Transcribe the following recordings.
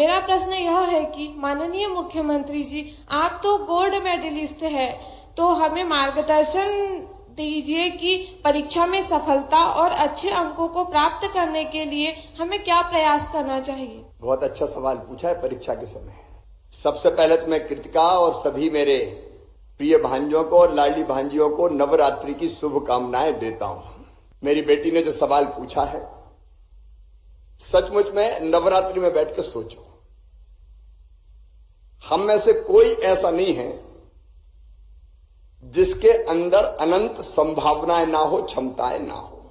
मेरा प्रश्न यह है कि माननीय मुख्यमंत्री जी, आप तो गोल्ड मेडलिस्ट है, तो हमें मार्गदर्शन दीजिए कि परीक्षा में सफलता और अच्छे अंकों को प्राप्त करने के लिए हमें क्या प्रयास करना चाहिए। बहुत अच्छा सवाल पूछा है परीक्षा के समय। सबसे पहले तो मैं कृतिका और सभी मेरे प्रिय भांजियों को और लाडली भांजियों को नवरात्रि की शुभकामनाएं देता हूं। मेरी बेटी ने जो सवाल पूछा है, सचमुच में नवरात्रि में बैठ के सोचो, हम में से कोई ऐसा नहीं है जिसके अंदर अनंत संभावनाएं ना हो, क्षमताएं ना हो।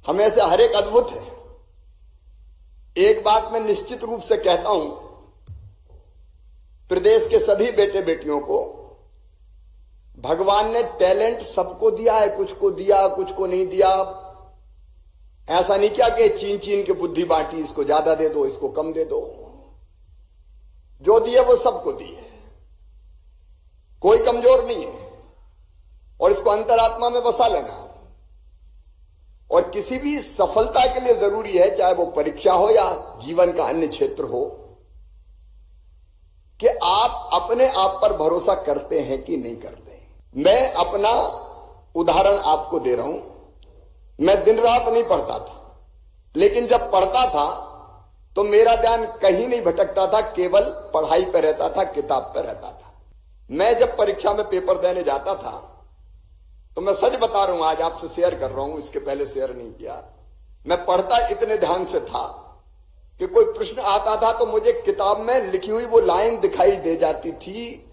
हमें से हर एक अद्भुत है। एक बात मैं निश्चित रूप से कहता हूं, प्रदेश के सभी बेटे बेटियों को भगवान ने टैलेंट सबको दिया है, कुछ को दिया कुछ को नहीं दिया। ऐसा नहीं किया कि चीन चीन के बुद्धि बांटी, इसको ज्यादा दे दो इसको कम दे दो। जो दिए वो सबको दिए, कोई कमजोर नहीं है और इसको अंतरात्मा में बसा लेना। और किसी भी सफलता के लिए जरूरी है, चाहे वो परीक्षा हो या जीवन का अन्य क्षेत्र हो, कि आप अपने आप पर भरोसा करते हैं कि नहीं करते। मैं अपना उदाहरण आपको दे रहा हूं। मैं दिन रात नहीं पढ़ता था, लेकिन जब पढ़ता था तो मेरा ध्यान कहीं नहीं भटकता था, केवल पढ़ाई पर रहता था, किताब पर रहता था। मैं जब परीक्षा में पेपर देने जाता था तो मैं सच बता रहा हूं, आज आपसे शेयर कर रहा हूं, इसके पहले शेयर नहीं किया। मैं पढ़ता इतने ध्यान से था कि कोई प्रश्न आता था तो मुझे किताब में लिखी हुई वो लाइन दिखाई दे जाती थी,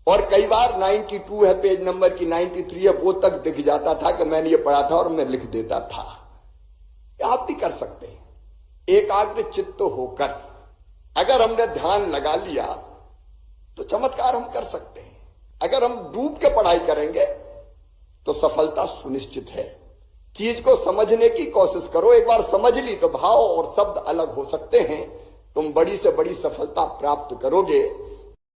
और कई बार 92 है पेज नंबर की, 93 है, वो तक दिख जाता था कि मैंने ये पढ़ा था और मैं लिख देता था। आप भी कर सकते हैं, एकाग्र चित्त होकर अगर हमने ध्यान लगा लिया तो चमत्कार हम कर सकते हैं। अगर हम डूब के पढ़ाई करेंगे तो सफलता सुनिश्चित है। चीज को समझने की कोशिश करो, एक बार समझ ली तो भाव और शब्द अलग हो सकते हैं, तुम बड़ी से बड़ी सफलता प्राप्त करोगे।